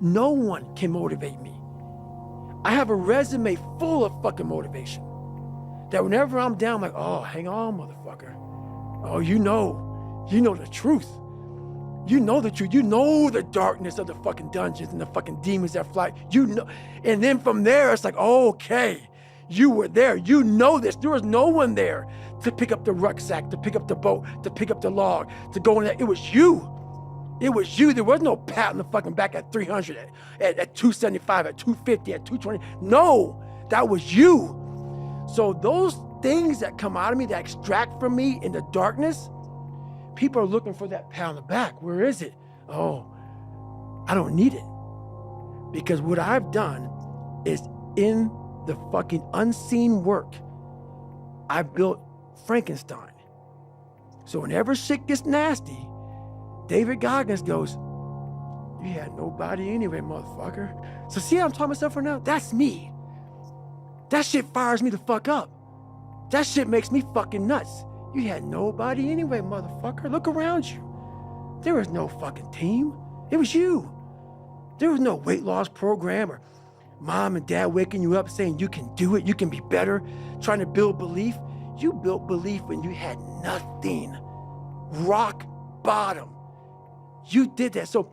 No one can motivate me. I have a resume full of fucking motivation. That whenever I'm down, I'm like, oh, hang on, motherfucker. Oh, you know the truth. You know the truth. You know the darkness of the fucking dungeons and the fucking demons that fly. You know, and then from there, it's like, okay, you were there. You know this. There was no one there to pick up the rucksack, to pick up the boat, to pick up the log, to go in there. It was you. It was you. There was no pat on the fucking back at 300, at 275, at 250, at 220. No, that was you. So those things that come out of me, that extract from me in the darkness, people are looking for that pat on the back. Where is it? Oh, I don't need it. Because what I've done is in the fucking unseen work, I built Frankenstein. So whenever shit gets nasty, David Goggins goes, you had nobody anyway, motherfucker. So see how I'm talking myself right now? That's me. That shit fires me the fuck up. That shit makes me fucking nuts. You had nobody anyway, motherfucker. Look around you. There was no fucking team. It was you. There was no weight loss program or mom and dad waking you up saying you can do it, you can be better, trying to build belief. You built belief when you had nothing. Rock bottom. You did that. So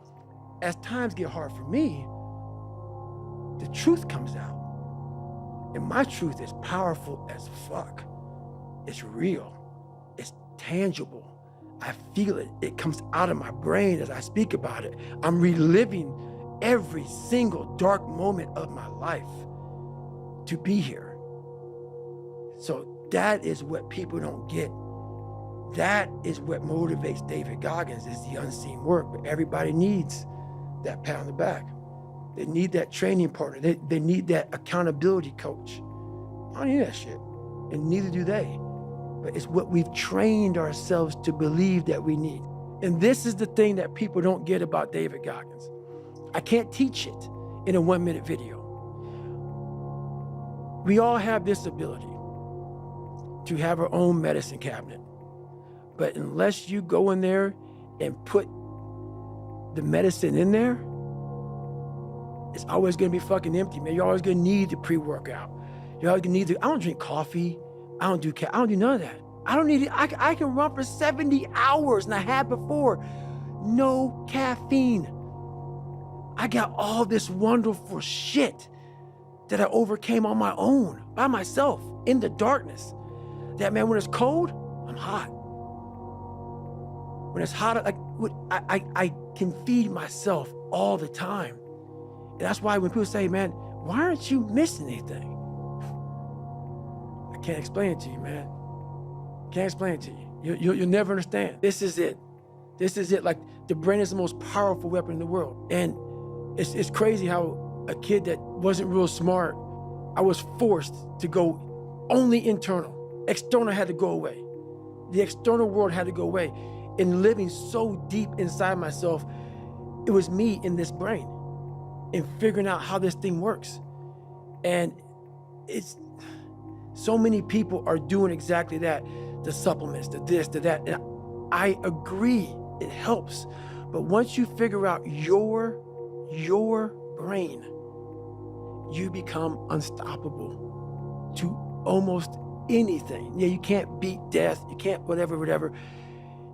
as times get hard for me, the truth comes out. And my truth is powerful as fuck. It's real. It's tangible. I feel it. It comes out of my brain as I speak about it. I'm reliving every single dark moment of my life to be here. So that is what people don't get. That is what motivates David Goggins, is the unseen work. But everybody needs that pat on the back. They need that training partner. They need that accountability coach. I don't need that shit, and neither do they. But it's what we've trained ourselves to believe that we need. And this is the thing that people don't get about David Goggins. I can't teach it in a 1-minute video. We all have this ability to have our own medicine cabinet. But unless you go in there and put the medicine in there, it's always gonna be fucking empty, man. You're always gonna need the pre-workout. You're always gonna need I don't drink coffee. I don't do none of that. I don't need it. I can run for 70 hours, and I had before. No caffeine. I got all this wonderful shit that I overcame on my own, by myself, in the darkness. That, man, when it's cold, I'm hot. When it's hot, I can feed myself all the time. And that's why when people say, man, why aren't you missing anything? I can't explain it to you, man. Can't explain it to you. You'll never understand. This is it. This is it. Like, the brain is the most powerful weapon in the world. And it's crazy how a kid that wasn't real smart, I was forced to go only internal. External had to go away. The external world had to go away. And living so deep inside myself, it was me in this brain and figuring out how this thing works. And it's so many people are doing exactly that. The supplements, the this, the that. And I agree, it helps. But once you figure out your brain, you become unstoppable to almost anything. Yeah, you can't beat death, you can't whatever.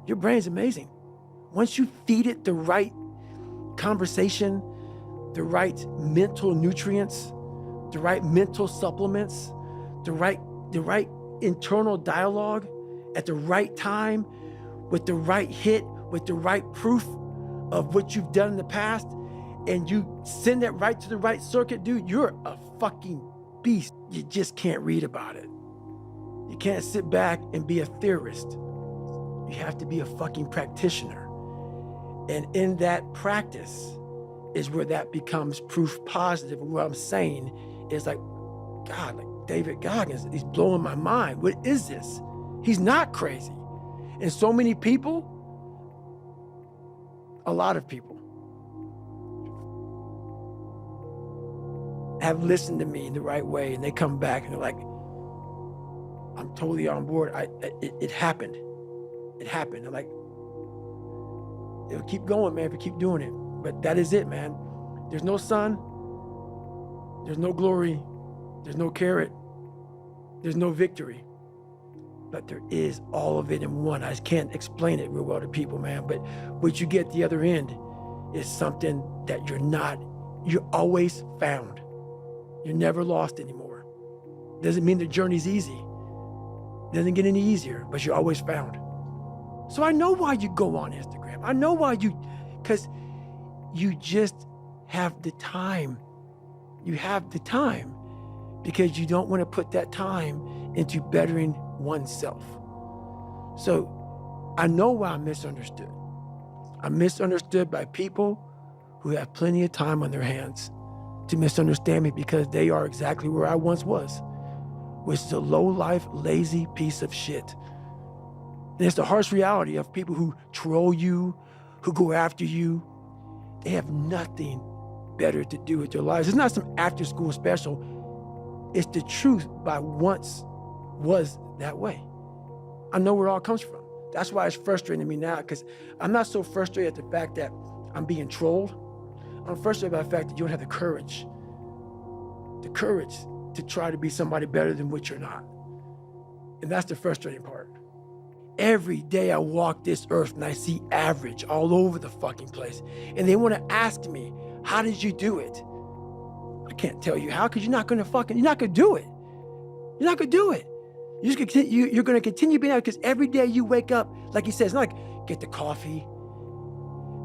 Your brain's amazing. Once you feed it the right conversation, the right mental nutrients, the right mental supplements, the right internal dialogue at the right time, with the right hit, with the right proof of what you've done in the past, and you send that right to the right circuit, dude, you're a fucking beast. You just can't read about it. You can't sit back and be a theorist. You have to be a fucking practitioner. And in that practice is where that becomes proof positive. And what I'm saying is, like, God, like David Goggins, he's blowing my mind. What is this? He's not crazy. And so many people, a lot of people, have listened to me in the right way, and they come back and they're like, I'm totally on board. It happened. It happened. I'm like, it'll keep going, man, if you keep doing it. But that is it, man. There's no sun, there's no glory, there's no carrot, there's no victory. But there is all of it in one. I can't explain it real well to people, man. But what you get at the other end is something that you're always found. You're never lost anymore. Doesn't mean the journey's easy. Doesn't get any easier, but you're always found. So I know why you go on Instagram. I know why because you just have the time. You have the time because you don't want to put that time into bettering oneself. So I know why I'm misunderstood. I'm misunderstood by people who have plenty of time on their hands to misunderstand me because they are exactly where I once was, which is a low-life, lazy piece of shit. And it's the harsh reality of people who troll you, who go after you. They have nothing better to do with their lives. It's not some after-school special. It's the truth by once was that way. I know where it all comes from. That's why it's frustrating to me now, because I'm not so frustrated at the fact that I'm being trolled. I'm frustrated by the fact that you don't have the courage to try to be somebody better than what you're not. And that's the frustrating part. Every day I walk this earth and I see average all over the fucking place. And they want to ask me, how did you do it? I can't tell you how, because you're not going to do it. You're not going to do it. You're going to continue being out, because every day you wake up, like he says, not like get the coffee,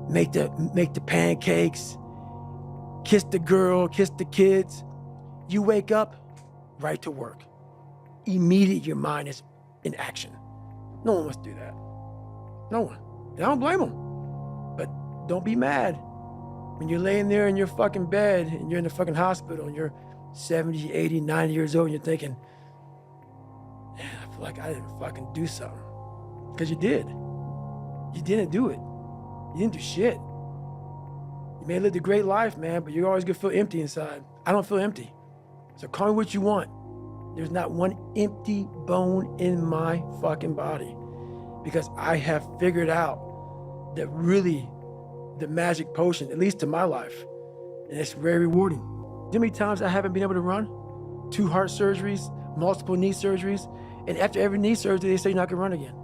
make the pancakes, kiss the girl, kiss the kids. You wake up, right to work. Immediately your mind is in action. No one wants to do that. No one. And I don't blame them. But don't be mad when you're laying there in your fucking bed and you're in the fucking hospital and you're 70, 80, 90 years old and you're thinking, man, I feel like I didn't fucking do something. Because you did. You didn't do it. You didn't do shit. You may have lived a great life, man, but you're always gonna feel empty inside. I don't feel empty. So call me what you want. There's not one empty bone in my fucking body, because I have figured out that really the magic potion, at least to my life, and it's very rewarding. You know how many times I haven't been able to run? 2 heart surgeries, multiple knee surgeries, and after every knee surgery, they say you're not gonna run again.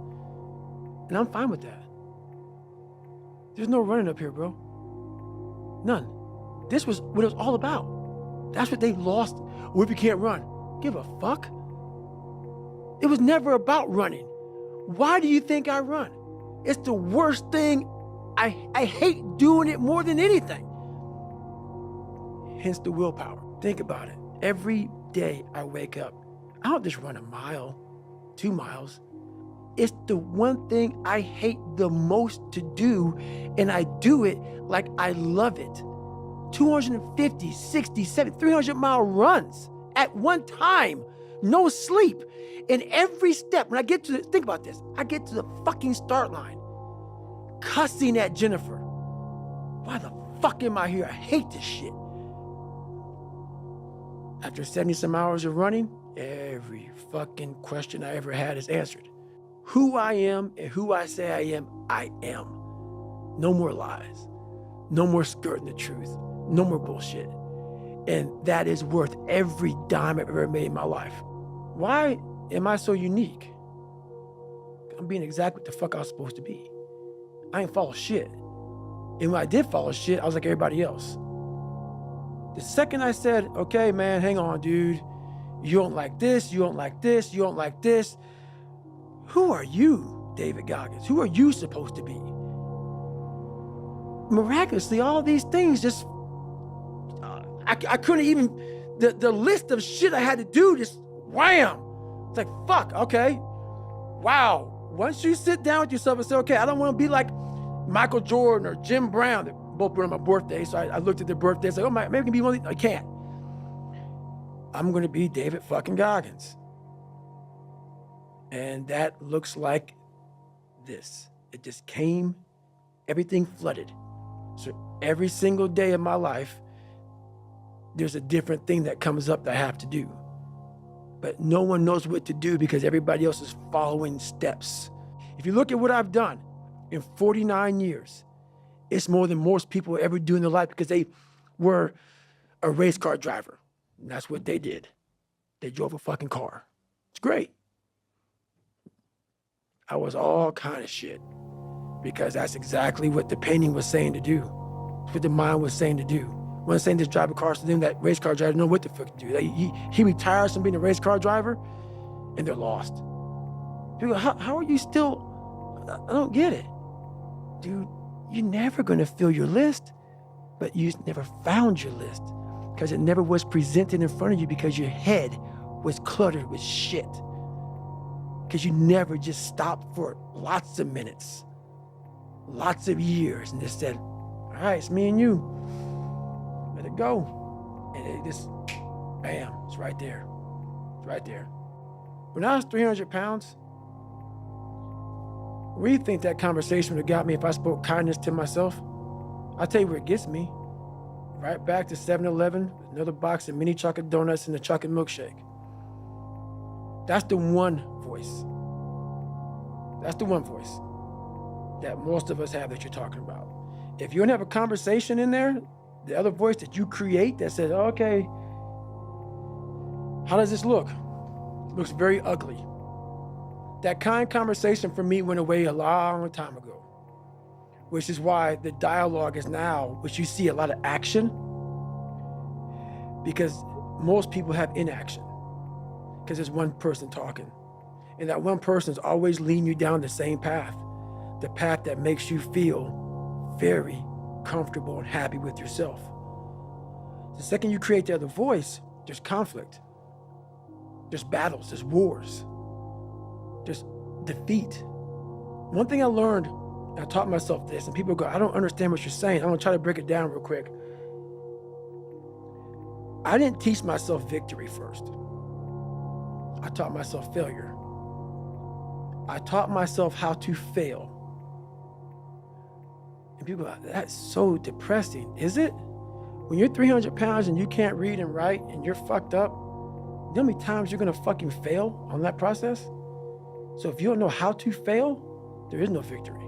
And I'm fine with that. There's no running up here, bro. None. This was what it was all about. That's what they lost. What if you can't run? Give a fuck. It was never about running. Why do you think I run? It's the worst thing. I hate doing it more than anything. Hence the willpower. Think about it. Every day I wake up, I don't just run a mile, 2 miles. It's the one thing I hate the most to do, and I do it like I love it. 250, 60, 70, 300-mile runs at one time, no sleep. And every step, when I get to think about this, I get to the fucking start line, cussing at Jennifer. Why the fuck am I here? I hate this shit. After 70 some hours of running, every fucking question I ever had is answered. Who I am and who I say I am, I am. No more lies. No more skirting the truth. No more bullshit. And that is worth every dime I've ever made in my life. Why am I so unique? I'm being exactly what the fuck I was supposed to be. I ain't follow shit. And when I did follow shit, I was like everybody else. The second I said, okay, man, hang on, dude. You don't like this, you don't like this, you don't like this. Who are you, David Goggins? Who are you supposed to be? Miraculously, all these things just, I couldn't even, the list of shit I had to do just wham. It's like, fuck, okay. Wow. Once you sit down with yourself and say, okay, I don't want to be like Michael Jordan or Jim Brown. They're both born on my birthday. So I looked at their birthdays, like, oh, maybe I can be one of these. I can't. I'm going to be David fucking Goggins. And that looks like this. It just came, everything flooded. So every single day of my life, there's a different thing that comes up that I have to do. But no one knows what to do because everybody else is following steps. If you look at what I've done in 49 years, it's more than most people ever do in their life, because they were a race car driver. And that's what they did. They drove a fucking car. It's great. I was all kind of shit because that's exactly what the painting was saying to do. It's what the mind was saying to do. It wasn't saying just drive a car, so then that race car driver didn't know what the fuck to do. He retires from being a race car driver and they're lost. People go, how are you still, I don't get it. Dude, you're never gonna fill your list, but you never found your list because it never was presented in front of you because your head was cluttered with shit. Because you never just stopped for lots of minutes, lots of years, and just said, all right, it's me and you. Let it go. And it just, bam, it's right there. It's right there. When I was 300 pounds, where do you think that conversation would have got me if I spoke kindness to myself? I'll tell you where it gets me. Right back to 7-Eleven, another box of mini chocolate donuts and a chocolate milkshake. That's the one voice. That's the one voice that most of us have that you're talking about. If you don't have a conversation in there, the other voice that you create that says, okay, how does this look? It looks very ugly. That kind of conversation for me went away a long time ago, which is why the dialogue is now, which you see a lot of action, because most people have inaction. Because there's one person talking. And that one person is always leading you down the same path. The path that makes you feel very comfortable and happy with yourself. The second you create the other voice, there's conflict. There's battles, there's wars. There's defeat. One thing I learned, and I taught myself this, and people go, I don't understand what you're saying. I'm gonna try to break it down real quick. I didn't teach myself victory first. I taught myself failure. I taught myself how to fail. And people go, that's so depressing. Is it? When you're 300 pounds and you can't read and write and you're fucked up, you know how many times you're gonna fucking fail on that process? So if you don't know how to fail, there is no victory.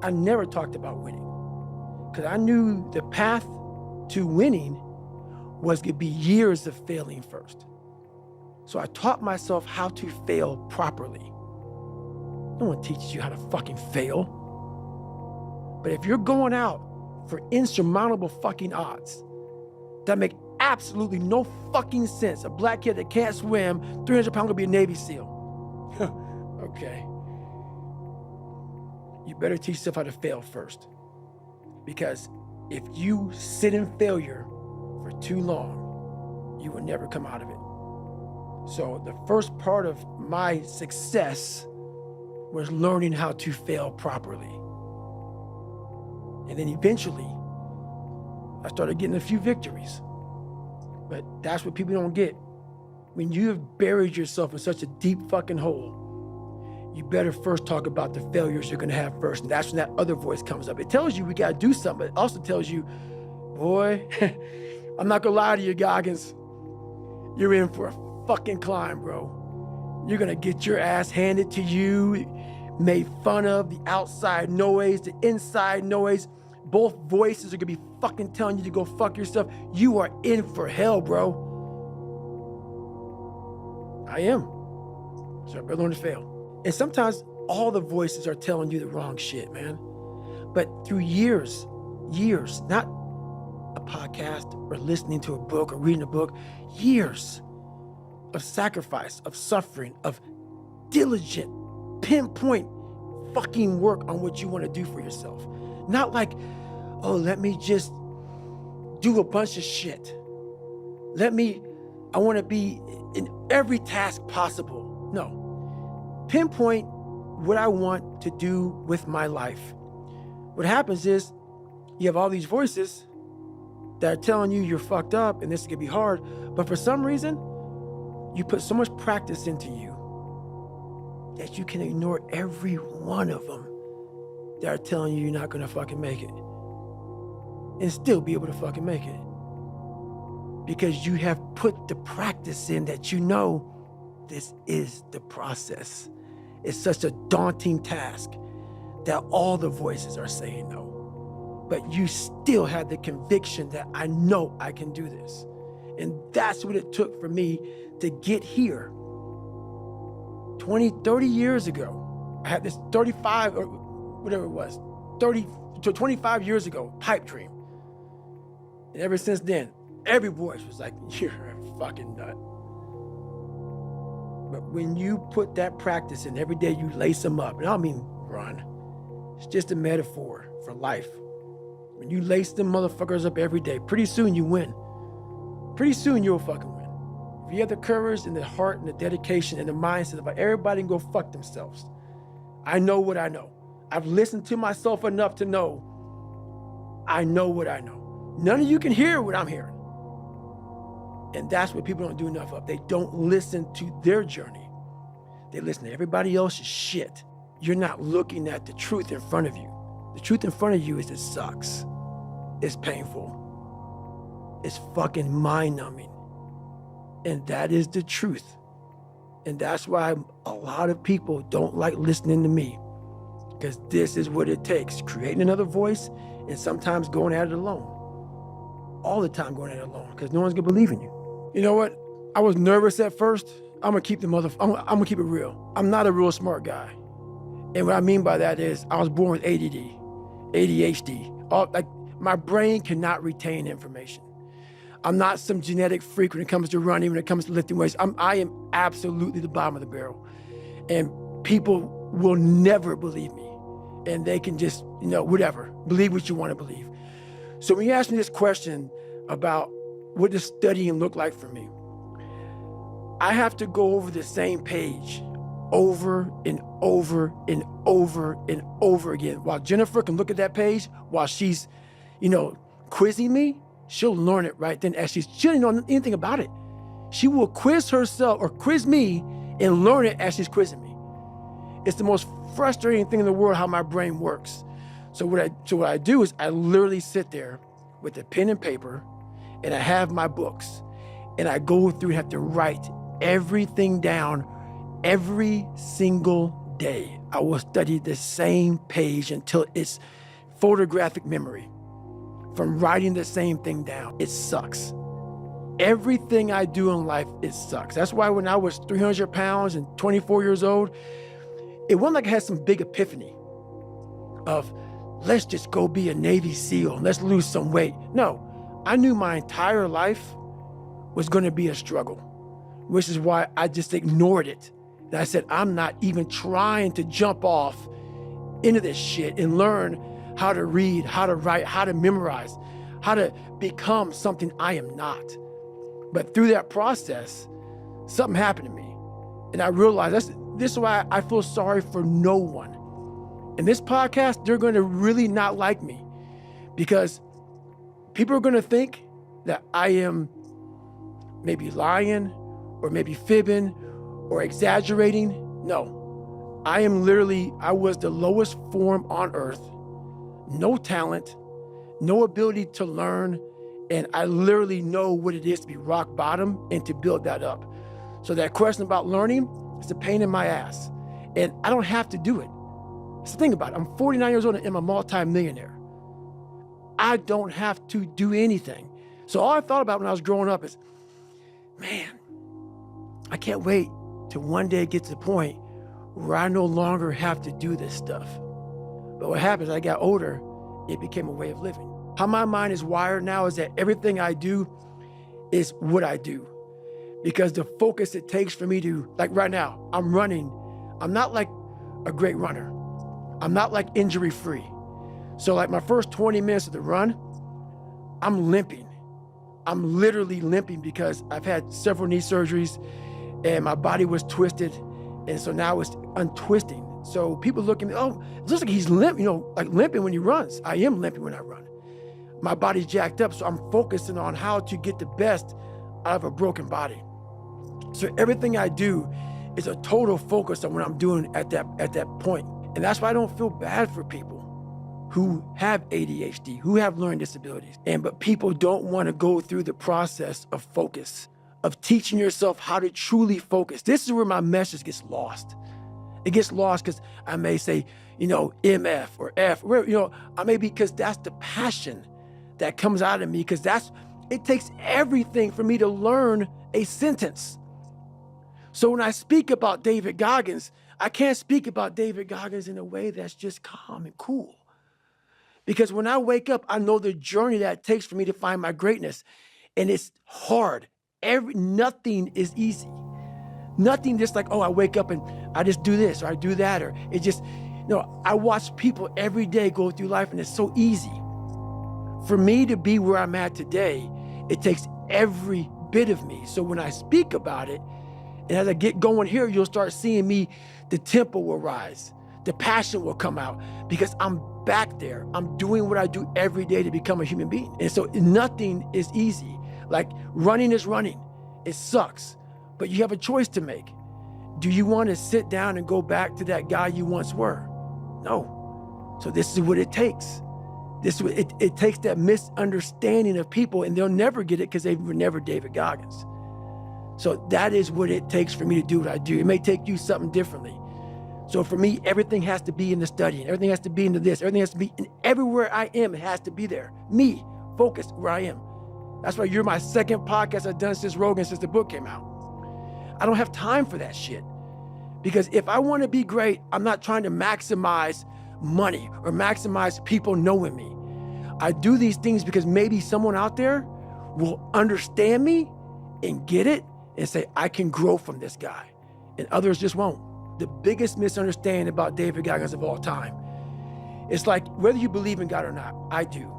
I never talked about winning because I knew the path to winning was gonna be years of failing first. So I taught myself how to fail properly. No one teaches you how to fucking fail. But if you're going out for insurmountable fucking odds that make absolutely no fucking sense, a black kid that can't swim, 300 pounds gonna be a Navy SEAL. Okay. You better teach yourself how to fail first. Because if you sit in failure for too long, you will never come out of it. So the first part of my success was learning how to fail properly. And then eventually, I started getting a few victories. But that's what people don't get. When you have buried yourself in such a deep fucking hole, you better first talk about the failures you're gonna have first. And that's when that other voice comes up. It tells you we gotta do something, but it also tells you, boy, I'm not gonna lie to you, Goggins. You're in for a fucking climb, bro. You're gonna get your ass handed to you, made fun of, the outside noise, the inside noise. Both voices are gonna be fucking telling you to go fuck yourself. You are in for hell, bro. I am. So I better learn to fail. And sometimes all the voices are telling you the wrong shit, man. But through years, not a podcast or listening to a book or reading a book, years of sacrifice, of suffering, of diligent, pinpoint fucking work on what you want to do for yourself. Not like, oh, let me just do a bunch of shit. I want to be in every task possible. No. Pinpoint what I want to do with my life. What happens is you have all these voices that are telling you you're fucked up and this is gonna be hard, but for some reason, you put so much practice into you that you can ignore every one of them that are telling you you're not gonna fucking make it and still be able to fucking make it. Because you have put the practice in that you know this is the process. It's such a daunting task that all the voices are saying no. but you still have the conviction that I know I can do this. And that's what it took for me to get here. 30 years ago, I had this 35 or whatever it was, 30 to 25 years ago, pipe dream. And ever since then, every voice was like, you're a fucking nut. But when you put that practice in, every day you lace them up, and I don't mean run, it's just a metaphor for life. When you lace them motherfuckers up every day, pretty soon you win. Pretty soon you'll fucking win. If you have the courage and the heart and the dedication and the mindset about everybody can go fuck themselves. I know what I know. I've listened to myself enough to know I know what I know. None of you can hear what I'm hearing. And that's what people don't do enough of. They don't listen to their journey. They listen to everybody else's shit. You're not looking at the truth in front of you. The truth in front of you is it sucks. It's painful. It's fucking mind-numbing. And that is the truth. And that's why a lot of people don't like listening to me. Because this is what it takes. Creating another voice and sometimes going at it alone. All the time going at it alone because no one's gonna believe in you. You know what? I was nervous at first. I'm gonna keep I'm gonna keep it real. I'm not a real smart guy. And what I mean by that is I was born with ADD, ADHD. My brain cannot retain information. I'm not some genetic freak when it comes to running, when it comes to lifting weights. I am absolutely the bottom of the barrel. And people will never believe me. And they can just, whatever, believe what you want to believe. So when you ask me this question about what does studying look like for me, I have to go over the same page over and over and over and over again. While Jennifer can look at that page while she's, quizzing me, she'll learn it right then as she didn't know anything about it. She will quiz herself or quiz me and learn it as she's quizzing me. It's the most frustrating thing in the world how my brain works. So what I do is I literally sit there with a pen and paper and I have my books and I go through and have to write everything down every single day. I will study the same page until it's photographic memory. From writing the same thing down, it sucks. Everything I do in life, it sucks. That's why when I was 300 pounds and 24 years old, it wasn't like I had some big epiphany of let's just go be a Navy SEAL and let's lose some weight. No, I knew my entire life was gonna be a struggle, which is why I just ignored it. And I said, I'm not even trying to jump off into this shit and learn how to read, how to write, how to memorize, how to become something I am not. But through that process, something happened to me. And I realized this is why I feel sorry for no one. In this podcast, they're going to really not like me because people are going to think that I am maybe lying or maybe fibbing or exaggerating. No, I was the lowest form on earth. No talent, no ability to learn, and I literally know what it is to be rock bottom and to build that up. So that question about learning is a pain in my ass, and I don't have to do it. That's the thing about it. I'm 49 years old and I'm a multi-millionaire. I don't have to do anything. So all I thought about when I was growing up is, man, I can't wait till one day it gets to the point where I no longer have to do this stuff. But what happens, as I got older, it became a way of living. How my mind is wired now is that everything I do is what I do. Because the focus it takes for me to, like right now, I'm running. I'm not like a great runner. I'm not like injury free. So like my first 20 minutes of the run, I'm limping. I'm literally limping because I've had several knee surgeries and my body was twisted. And so now it's untwisting. So people look at me, oh, it looks like he's limp, like limping when he runs. I am limping when I run. My body's jacked up, so I'm focusing on how to get the best out of a broken body. So everything I do is a total focus on what I'm doing at that point. And that's why I don't feel bad for people who have ADHD, who have learning disabilities. But people don't want to go through the process of focus, of teaching yourself how to truly focus. This is where my message gets lost. It gets lost because I may say, MF or F, where, I may be, because that's the passion that comes out of me, because it takes everything for me to learn a sentence. So when I speak about David Goggins, I can't speak about David Goggins in a way that's just calm and cool. Because when I wake up, I know the journey that it takes for me to find my greatness. And it's hard. Nothing is easy. Nothing just like, I wake up and I just do this or I do that, or it just, I watch people every day go through life, and it's so easy. For me to be where I'm at today, it takes every bit of me. So when I speak about it, and as I get going here, you'll start seeing me, the tempo will rise, the passion will come out, because I'm back there. I'm doing what I do every day to become a human being. And so nothing is easy. Like running is running. It sucks, but you have a choice to make. Do you want to sit down and go back to that guy you once were? No. So this is what it takes. It takes that misunderstanding of people, and they'll never get it because they were never David Goggins. So that is what it takes for me to do what I do. It may take you something differently. So for me, everything has to be in the studying. Everything has to be into this. Everything has to be, and everywhere I am, it has to be there. Me, focused where I am. That's why you're my second podcast I've done since the book came out. I don't have time for that shit. Because if I want to be great, I'm not trying to maximize money or maximize people knowing me. I do these things because maybe someone out there will understand me and get it and say, I can grow from this guy. And others just won't. The biggest misunderstanding about David Goggins of all time, it's like, whether you believe in God or not, I do.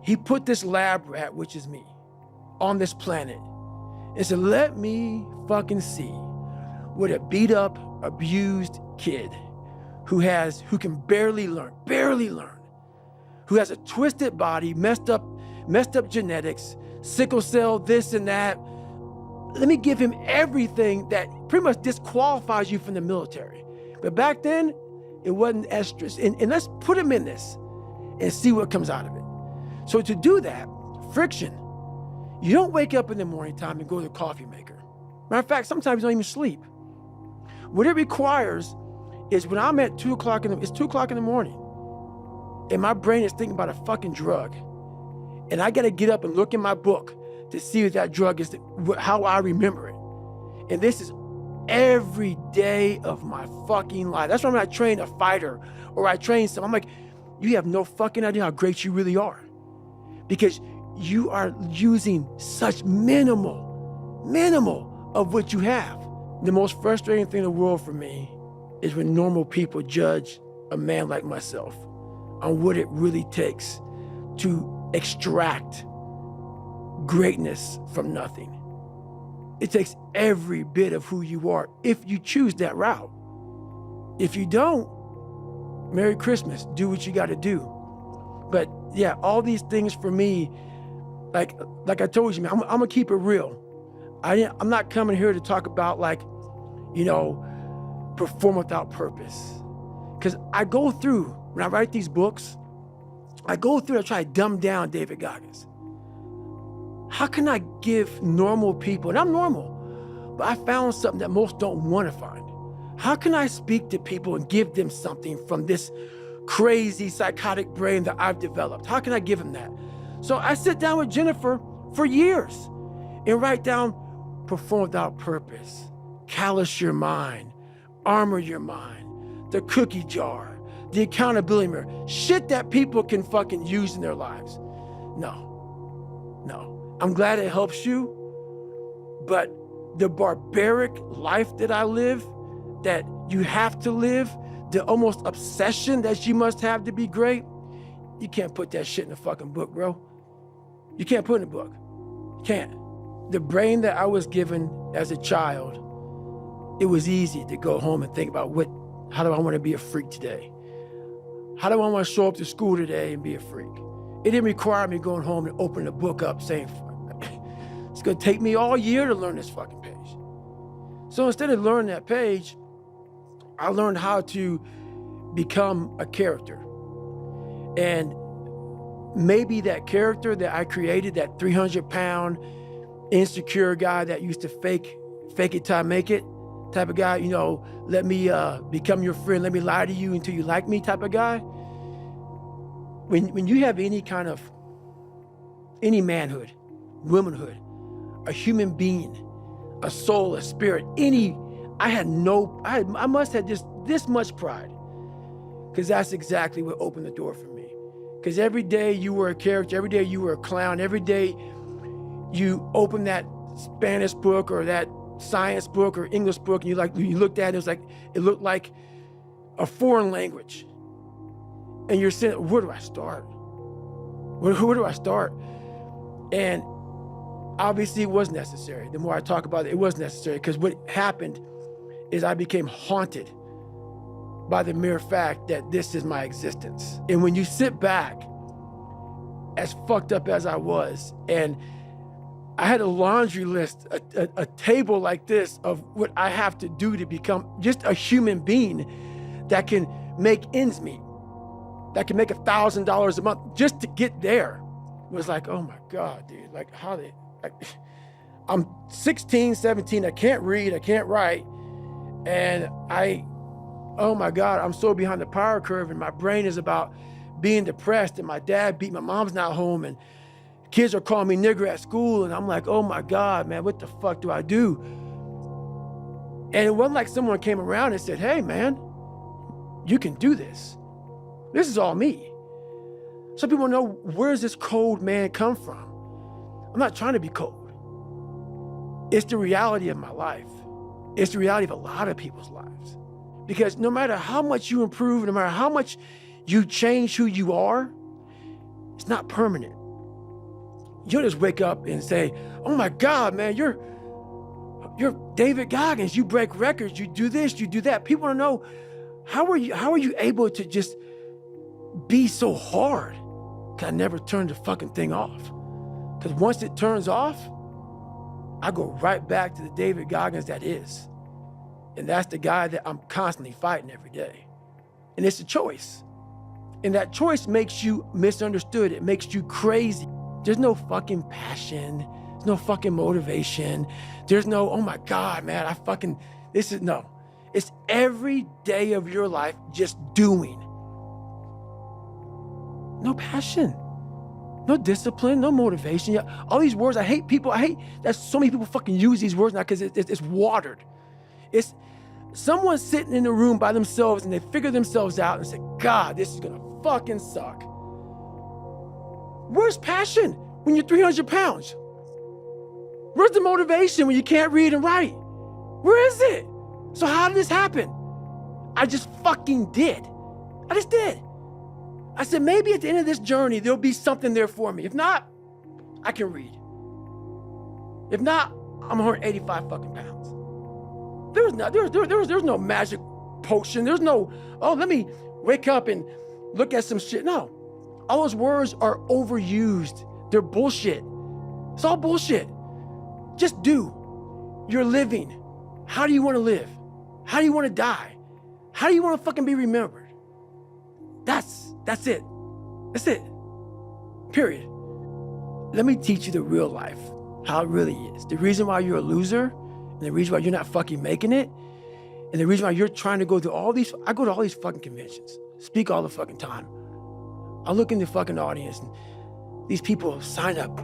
He put this lab rat, which is me, on this planet and said, let me fucking see what a beat up, abused kid who can barely learn, who has a twisted body, messed up genetics, sickle cell, this and that. Let me give him everything that pretty much disqualifies you from the military. But back then, it wasn't estrus. And let's put him in this and see what comes out of it. So to do that, friction, you don't wake up in the morning time and go to the coffee maker. Matter of fact, sometimes you don't even sleep. What it requires is when I'm at 2 o'clock it's 2 o'clock in the morning, and my brain is thinking about a fucking drug. And I got to get up and look in my book to see if that drug is how I remember it. And this is every day of my fucking life. That's why when I train a fighter or I train someone, I'm like, you have no fucking idea how great you really are. Because you are using such minimal of what you have. The most frustrating thing in the world for me is when normal people judge a man like myself on what it really takes to extract greatness from nothing. It takes every bit of who you are if you choose that route. If you don't, Merry Christmas, do what you got to do. But yeah, all these things for me, like I told you, man, I'm gonna keep it real. I'm not coming here to talk about perform without purpose. Because I go through, when I write these books, I try to dumb down David Goggins. How can I give normal people, and I'm normal, but I found something that most don't want to find. How can I speak to people and give them something from this crazy psychotic brain that I've developed? How can I give them that? So I sit down with Jennifer for years and write down perform without purpose, callous your mind, armor your mind, the cookie jar, the accountability mirror, shit that people can fucking use in their lives. No. I'm glad it helps you, but the barbaric life that I live, that you have to live, the almost obsession that you must have to be great, you can't put that shit in a fucking book, bro. You can't put it in a book. You can't. The brain that I was given as a child, it was easy to go home and think about how do I want to be a freak today? How do I want to show up to school today and be a freak? It didn't require me going home and opening a book up saying, it's going to take me all year to learn this fucking page. So instead of learning that page, I learned how to become a character. And maybe that character that I created, that 300-pound insecure guy that used to fake it till I make it, type of guy, let me become your friend, let me lie to you until you like me type of guy. When you have any manhood, womanhood, a human being, a soul, a spirit, I must have just this much pride, because that's exactly what opened the door for me. Because every day you were a character, every day you were a clown, every day you opened that Spanish book or that science book or English book, and you looked at it, it looked like a foreign language. And you're saying, where do I start? Where do I start? And obviously it was necessary. The more I talk about it, it was necessary, because what happened is I became haunted by the mere fact that this is my existence. And when you sit back, as fucked up as I was, and I had a laundry list, a table like this of what I have to do to become just a human being that can make ends meet, that can make $1,000 a month just to get there. It was like, oh my God, dude, I'm 16, 17, I can't read, I can't write. And oh my God, I'm so behind the power curve, and my brain is about being depressed, and my dad beat, my mom's not home, and kids are calling me nigger at school, and I'm like, oh my God, man, what the fuck do I do? And it wasn't like someone came around and said, hey man, you can do this. This is all me. Some people know, where does this cold man come from? I'm not trying to be cold. It's the reality of my life. It's the reality of a lot of people's lives. Because no matter how much you improve, no matter how much you change who you are, it's not permanent. You'll just wake up and say, oh my God, man, you're David Goggins. You break records, you do this, you do that. People want to know, how are you able to just be so hard? Because I never turned the fucking thing off. Because once it turns off, I go right back to the David Goggins that is. And that's the guy that I'm constantly fighting every day. And it's a choice. And that choice makes you misunderstood. It makes you crazy. There's no fucking passion. There's no fucking motivation. There's no, oh my God, man, no. It's every day of your life just doing. No passion, no discipline, no motivation. All these words, I hate that so many people fucking use these words now, because it's watered. It's someone sitting in the room by themselves and they figure themselves out and say, God, this is gonna fucking suck. Where's passion when you're 300 pounds? Where's the motivation when you can't read and write? Where is it? So how did this happen? I just fucking did. I just did. I said, maybe at the end of this journey, there'll be something there for me. If not, I can read. If not, I'm 185 fucking pounds. There's no magic potion. There's no, oh, let me wake up and look at some shit. No, all those words are overused. They're bullshit. It's all bullshit. Just do. You're living. How do you want to live? How do you want to die? How do you want to fucking be remembered? That's it. That's it. Period. Let me teach you the real life, how it really is. The reason why you're a loser, and the reason why you're not fucking making it, and the reason why you're trying to go to I go to all these fucking conventions, speak all the fucking time. I look in the fucking audience, and these people sign up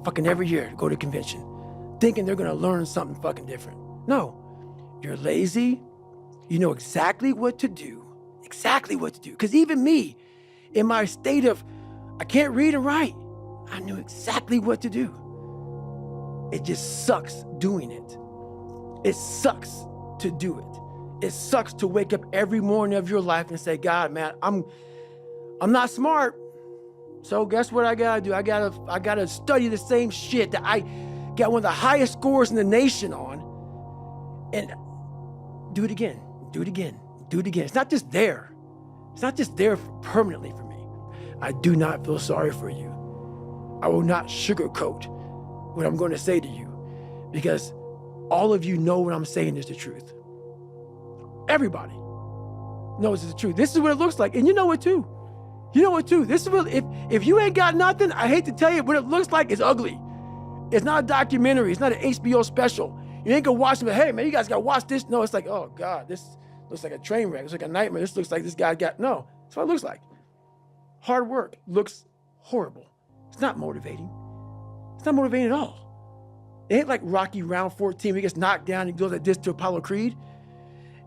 fucking every year to go to a convention, thinking they're gonna learn something fucking different. No, you're lazy. You know exactly what to do. Because even me, in my state of, I can't read and write, I knew exactly what to do. It just sucks doing it. It sucks to do it. It sucks to wake up every morning of your life and say, God, man, I'm not smart. So guess what I gotta do? I gotta study the same shit that I got one of the highest scores in the nation on, and do it again. It's not just there. It's not just there permanently for me. I do not feel sorry for you. I will not sugarcoat what I'm going to say to you, because all of you know what I'm saying is the truth. Everybody knows it's the truth. This is what it looks like. And you know it too. This is what, if you ain't got nothing, I hate to tell you, what it looks like is ugly. It's not a documentary. It's not an HBO special. You ain't gonna watch them, hey man, you guys gotta watch this. No, it's like, oh God, this looks like a train wreck. It's like a nightmare. This looks like this guy got, no, that's what it looks like. Hard work looks horrible. It's not motivating. It's not motivating at all. It ain't like Rocky round 14 where he gets knocked down and goes like this to Apollo Creed.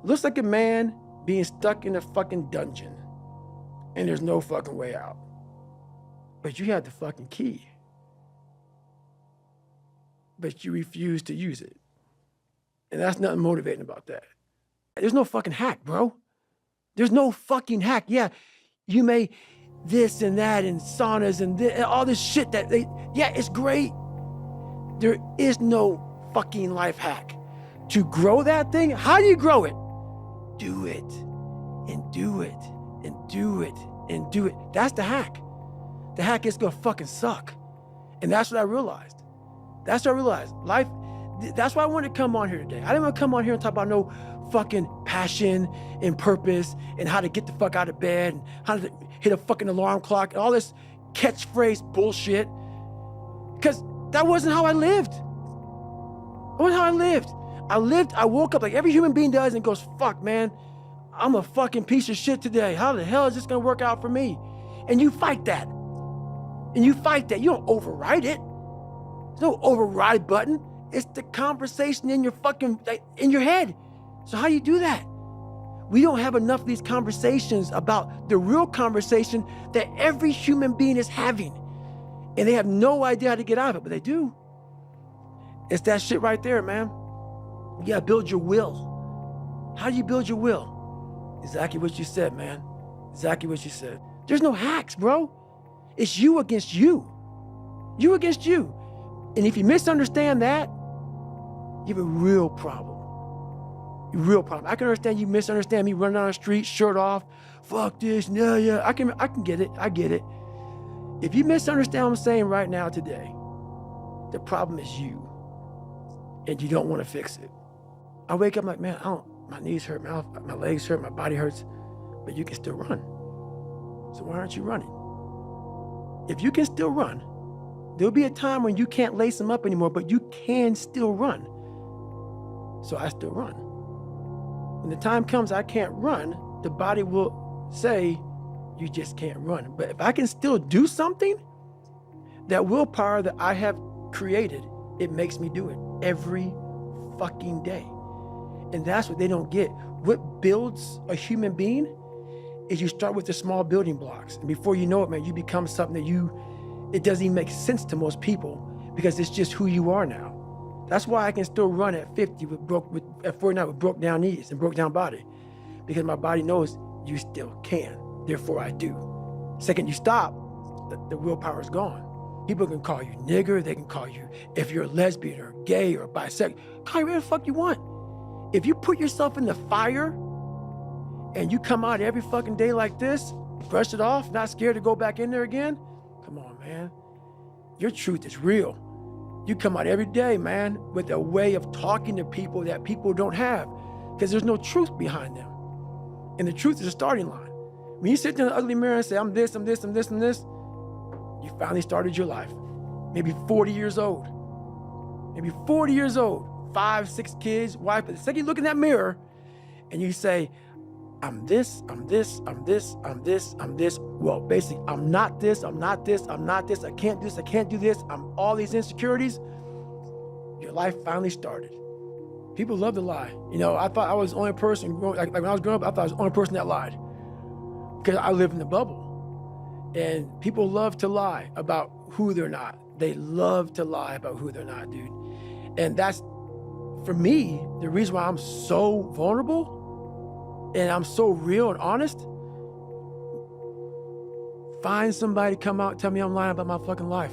It looks like a man being stuck in a fucking dungeon and there's no fucking way out. But you have the fucking key. But you refuse to use it. And that's nothing motivating about that. There's no fucking hack, bro. There's no fucking hack. Yeah, you may this and that and saunas and all this shit yeah, it's great. There is no fucking life hack. To grow that thing, how do you grow it? Do it, and do it, and do it, and do it. That's the hack. The hack is gonna fucking suck. And that's what I realized. That's what I realized. Life, that's why I wanted to come on here today. I didn't want to come on here and talk about no fucking passion and purpose and how to get the fuck out of bed and how to hit a fucking alarm clock and all this catchphrase bullshit. Because that wasn't how I lived. That wasn't how I lived. I woke up like every human being does and goes, fuck, man, I'm a fucking piece of shit today. How the hell is this gonna work out for me? And you fight that. And you fight that. You don't override it. There's no override button. It's the conversation in your fucking, in your head. So how do you do that? We don't have enough of these conversations about the real conversation that every human being is having. And they have no idea how to get out of it, but they do. It's that shit right there, man. You gotta build your will. How do you build your will? Exactly what you said, man. Exactly what you said. There's no hacks, bro. It's you against you. You against you. And if you misunderstand that, you have a real problem. A real problem. I can understand you misunderstand me running down the street, shirt off, fuck this, yeah. I can get it. I get it. If you misunderstand what I'm saying right now today, the problem is you. And you don't want to fix it. I wake up like, man, my knees hurt, my legs hurt, my body hurts, but you can still run. So why aren't you running? If you can still run, there'll be a time when you can't lace them up anymore, but you can still run. So I still run. When the time comes I can't run, the body will say, you just can't run. But if I can still do something, that willpower that I have created, it makes me do it every fucking day. And that's what they don't get. What builds a human being is you start with the small building blocks. And before you know it, man, you become something that it doesn't even make sense to most people because it's just who you are now. That's why I can still run at 50 at 49 with broke down knees and broke down body, because my body knows you still can. Therefore I do. Second you stop, the willpower is gone. People can call you nigger, they can call you, if you're a lesbian or gay or bisexual, call you whatever the fuck you want. If you put yourself in the fire and you come out every fucking day like this, brush it off, not scared to go back in there again, come on, man. Your truth is real. You come out every day, man, with a way of talking to people that people don't have because there's no truth behind them. And the truth is a starting line. When you sit there in the ugly mirror and say, I'm this, I'm this, I'm this, I'm this, you finally started your life. Maybe 40 years old. Maybe 40 years old, 5, 6 kids, wife. But the second you look in that mirror and you say, I'm this, I'm this, I'm this, I'm this, I'm this. Well, basically, I'm not this, I'm not this, I'm not this, I can't do this, I can't do this, I'm all these insecurities. Your life finally started. People love to lie. You know, I thought I was the only person, like when I was growing up, I thought I was the only person that lied. Because I live in the bubble. And people love to lie about who they're not. They love to lie about who they're not, dude. And that's, for me, the reason why I'm so vulnerable and I'm so real and honest. Find somebody to come out and tell me I'm lying about my fucking life.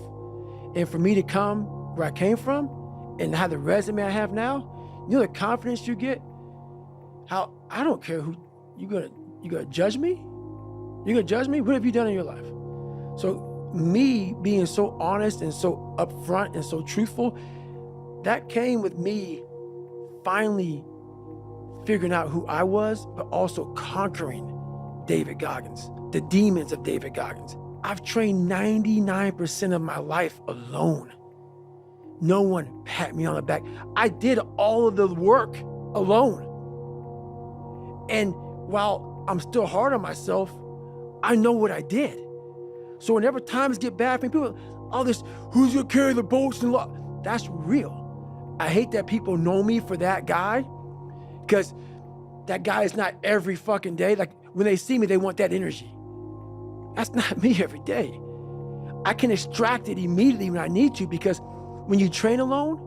And for me to come where I came from and have the resume I have now, you know the confidence you get? How, I don't care who, you gonna judge me? You gonna judge me? What have you done in your life? So me being so honest and so upfront and so truthful, that came with me finally figuring out who I was, but also conquering David Goggins, the demons of David Goggins. I've trained 99% of my life alone. No one pat me on the back. I did all of the work alone. And while I'm still hard on myself, I know what I did. So whenever times get bad for me, people, all this, who's gonna carry the boats and that's real. I hate that people know me for that guy, because that guy is not every fucking day. Like when they see me, they want that energy. That's not me every day. I can extract it immediately when I need to, because when you train alone,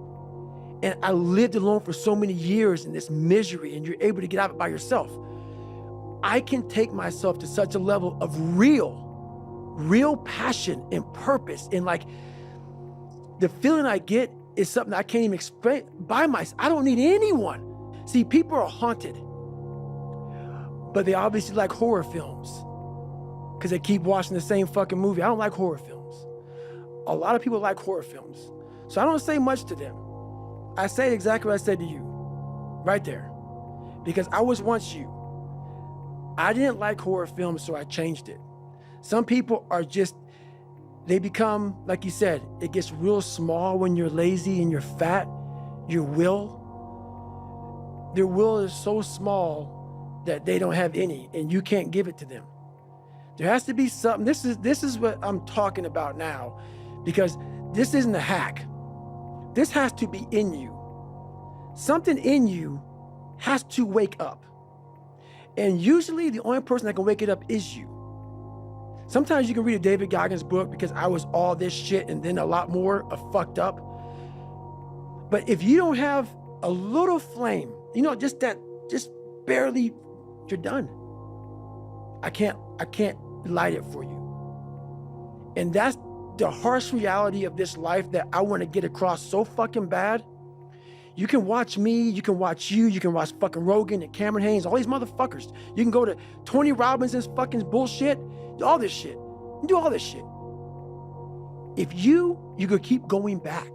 and I lived alone for so many years in this misery, and you're able to get out of it by yourself, I can take myself to such a level of real passion and purpose. And like the feeling I get is something I can't even explain by myself. I don't need anyone. See, people are haunted, but they obviously like horror films because they keep watching the same fucking movie. I don't like horror films. A lot of people like horror films. So I don't say much to them. I say exactly what I said to you, right there. Because I was once you. I didn't like horror films, so I changed it. Some people are just, they become, like you said, it gets real small when you're lazy and you're fat. Their will is so small that they don't have any, and you can't give it to them. There has to be something. This is what I'm talking about now, because this isn't a hack. This has to be in you. Something in you has to wake up. And usually the only person that can wake it up is you. Sometimes you can read a David Goggins book, because I was all this shit and then a lot more of fucked up. But if you don't have a little flame, just barely, you're done. I can't light it for you. And that's the harsh reality of this life that I want to get across so fucking bad. You can watch me, you can watch you, you can watch fucking Rogan and Cameron Haynes, all these motherfuckers. You can go to Tony Robbins's fucking bullshit, all this shit. You do all this shit. If you could keep going back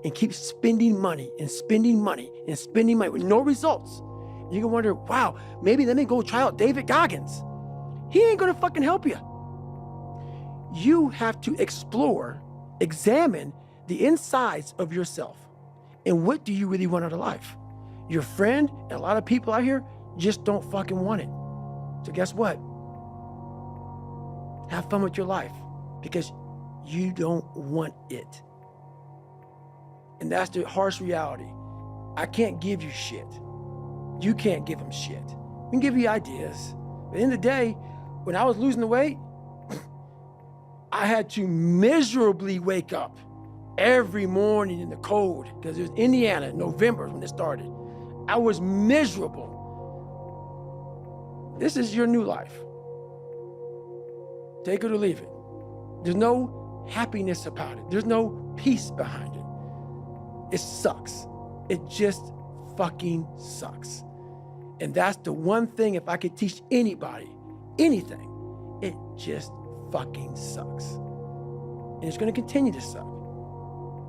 and keep spending money and spending money and spending money with no results, you can wonder, wow, maybe let me go try out David Goggins. He ain't gonna fucking help you. You have to explore, examine the insides of yourself. And what do you really want out of life? Your friend and a lot of people out here just don't fucking want it. So guess what? Have fun with your life, because you don't want it. And that's the harsh reality. I can't give you shit. You can't give them shit. We can give you ideas. But at the end of the day, when I was losing the weight, I had to miserably wake up every morning in the cold, because it was Indiana, November when it started. I was miserable. This is your new life. Take it or leave it. There's no happiness about it. There's no peace behind it. It sucks. It just fucking sucks. And that's the one thing, if I could teach anybody anything, it just fucking sucks. And it's going to continue to suck.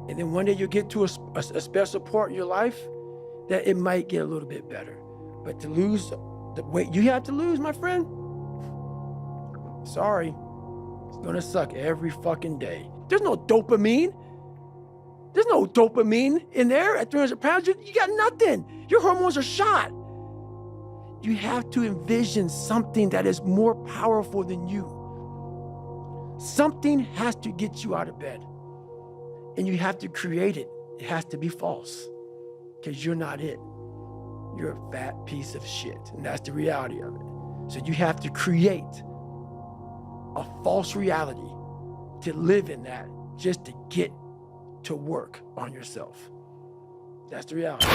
And then one day you'll get to a special part in your life that it might get a little bit better. But to lose the weight you have to lose, my friend, sorry, it's gonna suck every fucking day. There's no dopamine. There's no dopamine in there at 300 pounds. You got nothing. Your hormones are shot. You have to envision something that is more powerful than you. Something has to get you out of bed. And you have to create it. It has to be false, because you're not it. You're a fat piece of shit. And that's the reality of it. So you have to create a false reality to live in that, just to get to work on yourself. That's the reality.